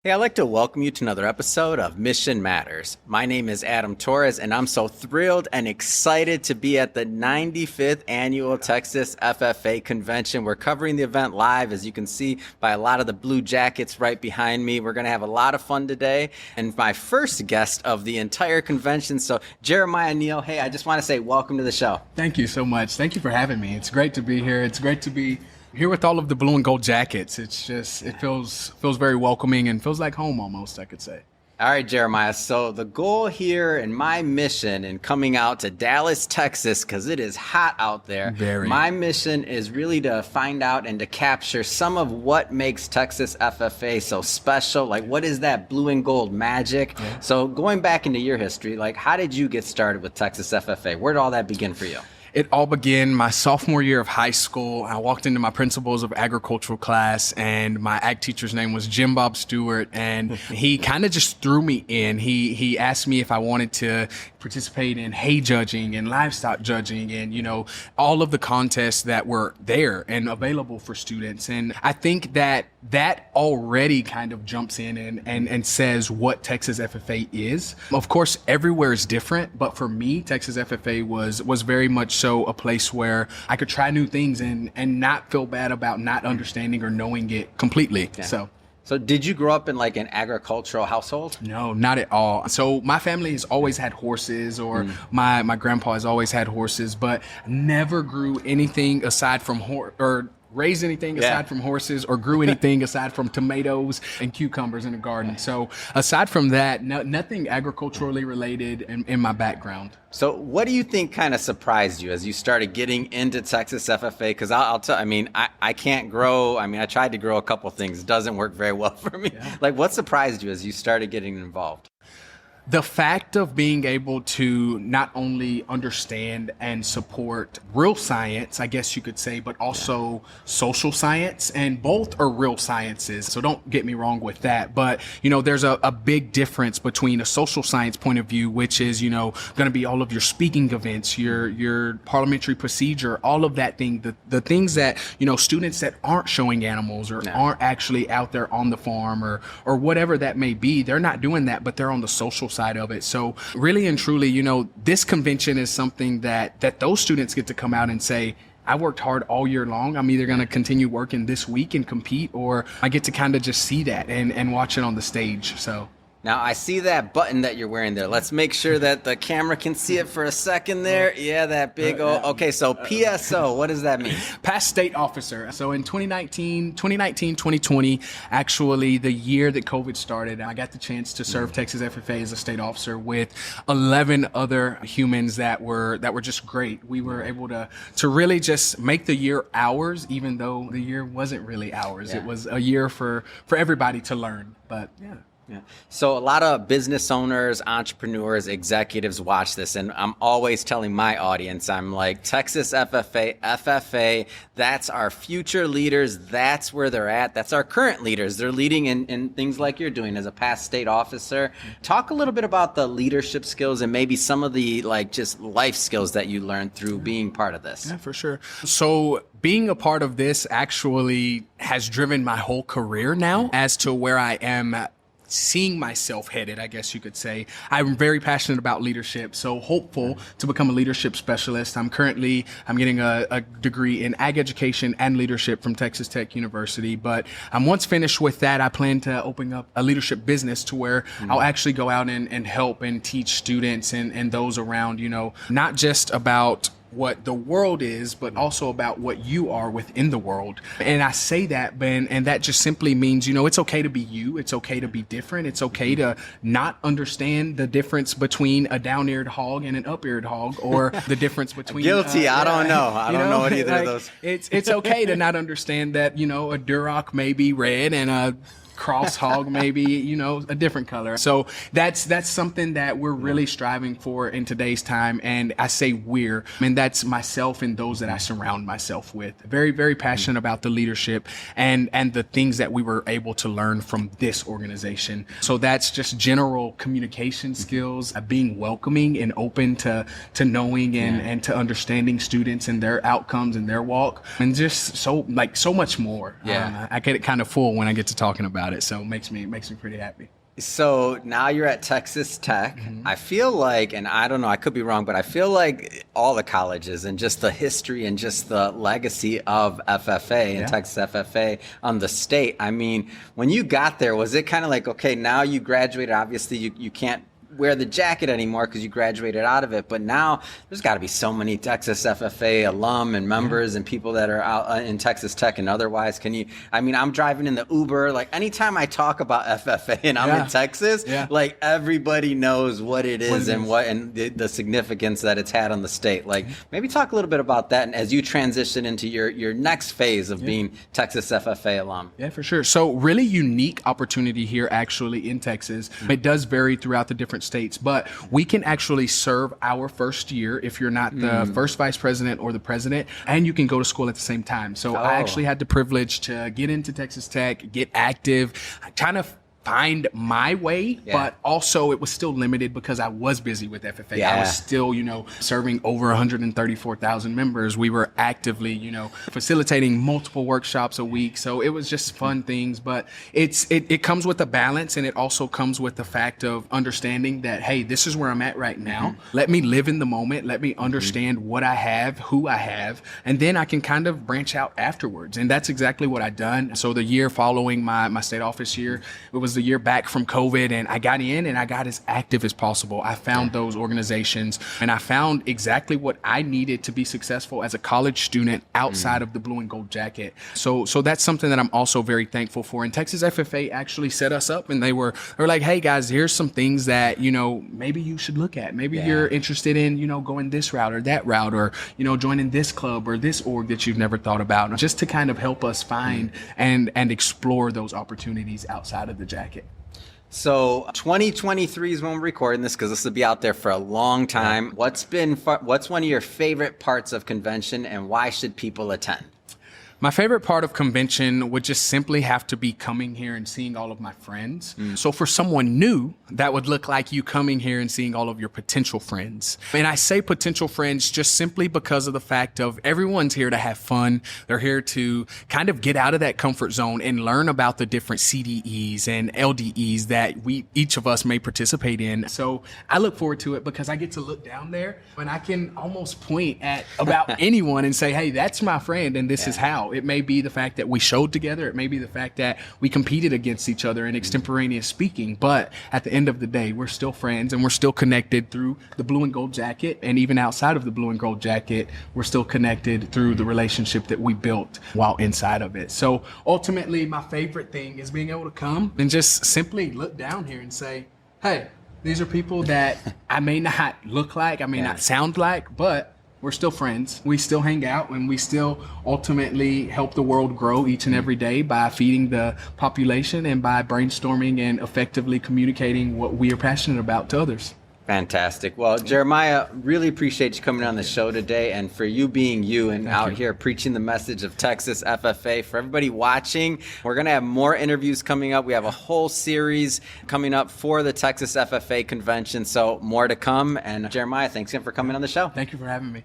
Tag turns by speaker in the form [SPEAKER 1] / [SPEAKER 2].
[SPEAKER 1] Hey, I'd like to welcome you to another episode of Mission Matters. My name is Adam Torres, and I'm so thrilled and excited to be at the 95th Annual Texas FFA Convention. We're covering the event live, as you can see by a lot of the blue jackets right behind me. We're going to have a lot of fun today, and my first guest of the entire convention. So, Jeremiah Neal, hey, I just want to say welcome to the show.
[SPEAKER 2] Thank you so much. Thank you for having me. It's great to be here. It's great to be here with all of the blue and gold jackets. It feels very welcoming and feels like home almost, I could say.
[SPEAKER 1] All right, Jeremiah. So the goal here and my mission in coming out to Dallas, Texas, because it is hot out there. My mission is really to find out and to capture some of what makes Texas FFA so special. Like, what is that blue and gold magic? Yeah. So going back into your history, like, how did you get started with Texas FFA? Where did all that begin for you?
[SPEAKER 2] It all began my sophomore year of high school. I walked into my principles of agricultural class, and my ag teacher's name was Jim Bob Stewart, and he kind of just threw me in. He asked me if I wanted to participate in hay judging and livestock judging and, you know, all of the contests that were there and available for students. And I think that already kind of jumps in and says what Texas FFA is. Of course, everywhere is different, but for me, Texas FFA was very much so a place where I could try new things and not feel bad about not understanding or knowing it completely.
[SPEAKER 1] Yeah. So did you grow up in like an agricultural household?
[SPEAKER 2] No, not at all. So my family has always had horses, or my grandpa has always had horses, but never grew anything aside from raised anything aside from horses, or grew anything aside from tomatoes and cucumbers in the garden. So aside from that, nothing agriculturally related in my background.
[SPEAKER 1] So what do you think kind of surprised you as you started getting into Texas FFA? Because I'll tell, I can't grow. I tried to grow a couple things. It doesn't work very well for me. Yeah. Like, what surprised you as you started getting involved?
[SPEAKER 2] The fact of being able to not only understand and support real science, I guess you could say, but also social science, and both are real sciences. So don't get me wrong with that. But, you know, there's a big difference between a social science point of view, which is, you know, going to be all of your speaking events, your parliamentary procedure, all of that thing, the things that, you know, students that aren't showing animals or aren't actually out there on the farm or whatever that may be, they're not doing that, but they're on the social side of it. So really and truly, you know, this convention is something that those students get to come out and say, I worked hard all year long. I'm either going to continue working this week and compete, or I get to kind of just see that and watch it on the stage. So
[SPEAKER 1] now I see that button that you're wearing there. Let's make sure that the camera can see it for a second there. Yeah, that big old, okay, so PSO, what does that mean?
[SPEAKER 2] Past State Officer. So in 2019, 2020, actually the year that COVID started, I got the chance to serve Texas FFA as a state officer with 11 other humans that were just great. We were able to really just make the year ours, even though the year wasn't really ours. Yeah. It was a year for everybody to learn, but yeah.
[SPEAKER 1] Yeah. So a lot of business owners, entrepreneurs, executives watch this, and I'm always telling my audience, I'm like, Texas FFA, that's our future leaders. That's where they're at. That's our current leaders. They're leading in things like you're doing as a past state officer. Talk a little bit about the leadership skills and maybe some of the like just life skills that you learned through being part of this.
[SPEAKER 2] Yeah, for sure. So being a part of this actually has driven my whole career now as to where I am seeing myself headed, I guess you could say. I'm very passionate about leadership, so hopeful to become a leadership specialist. I'm getting a degree in ag education and leadership from Texas Tech University, but I'm once finished with that, I plan to open up a leadership business to where I'll actually go out and help and teach students and those around, you know, not just about what the world is, but also about what you are within the world. And I say that, and that just simply means, you know, it's okay to be you. It's okay to be different. It's okay to not understand the difference between a down-eared hog and an up-eared hog, or the difference between
[SPEAKER 1] guilty. I don't know. I don't know what either of those.
[SPEAKER 2] It's okay to not understand that, you know, a Duroc may be red and a cross hog maybe, you know, a different color. So that's something that we're really striving for in today's time. And I say and that's myself and those that I surround myself with. Very, very passionate about the leadership and the things that we were able to learn from this organization. So that's just general communication skills, being welcoming and open to knowing and to understanding students and their outcomes and their walk, and just so much more.
[SPEAKER 1] Yeah.
[SPEAKER 2] I get it kind of full when I get to talking about it. about it. So it makes me pretty happy.
[SPEAKER 1] So now you're at Texas Tech. I feel like, and I don't know, I could be wrong, but I feel like all the colleges and just the history and just the legacy of FFA and Texas FFA on the state. I mean, when you got there, was it kind of like, okay, now you graduated, obviously you can't wear the jacket anymore because you graduated out of it, but now there's got to be so many Texas FFA alum and members and people that are out in Texas Tech and otherwise. I'm driving in the Uber, like anytime I talk about FFA and I'm in Texas, like everybody knows what it is and the significance that it's had on the state. Like maybe talk a little bit about that and as you transition into your next phase of being Texas FFA alum.
[SPEAKER 2] Yeah, for sure. So really unique opportunity here actually in Texas. It does vary throughout the different states, but we can actually serve our first year if you're not the first vice president or the president, and you can go to school at the same time. So I actually had the privilege to get into Texas Tech, get active, kind of find my way, but also it was still limited because I was busy with FFA. I was still, serving over 134,000 members. We were actively, facilitating multiple workshops a week. So it was just fun things, but it comes with a balance, and it also comes with the fact of understanding that, hey, this is where I'm at right now. Let me live in the moment. Let me understand what I have, who I have, and then I can kind of branch out afterwards. And that's exactly what I done. So the year following my state office year, it was the year back from COVID, and I got in and I got as active as possible. I found those organizations and I found exactly what I needed to be successful as a college student outside of the blue and gold jacket. So that's something that I'm also very thankful for. And Texas FFA actually set us up, and they were like, hey guys, here's some things that, maybe you should look at. Maybe you're interested in, going this route or that route, or, joining this club or this org that you've never thought about, just to kind of help us find and explore those opportunities outside of the jacket.
[SPEAKER 1] So 2023 is when we're recording this, because this will be out there for a long time. What's one of your favorite parts of convention, and why should people attend?
[SPEAKER 2] My favorite part of convention would just simply have to be coming here and seeing all of my friends. So for someone new, that would look like you coming here and seeing all of your potential friends. And I say potential friends just simply because of the fact of everyone's here to have fun. They're here to kind of get out of that comfort zone and learn about the different CDEs and LDEs that each of us may participate in. So I look forward to it because I get to look down there and I can almost point at about anyone and say, hey, that's my friend and this is how. It may be the fact that we showed together. It may be the fact that we competed against each other in extemporaneous speaking. But at the end of the day, we're still friends and we're still connected through the blue and gold jacket. And even outside of the blue and gold jacket, we're still connected through the relationship that we built while inside of it. So ultimately, my favorite thing is being able to come and just simply look down here and say, hey, these are people that I may not look like, I may not sound like, but we're still friends. We still hang out, and we still ultimately help the world grow each and every day by feeding the population and by brainstorming and effectively communicating what we are passionate about to others.
[SPEAKER 1] Fantastic. Well, Jeremiah, really appreciate you coming on the show today, and for you being you and out here preaching the message of Texas FFA. For everybody watching, we're going to have more interviews coming up. We have a whole series coming up for the Texas FFA convention, so more to come. And Jeremiah, thanks again for coming on the show.
[SPEAKER 2] Thank you for having me.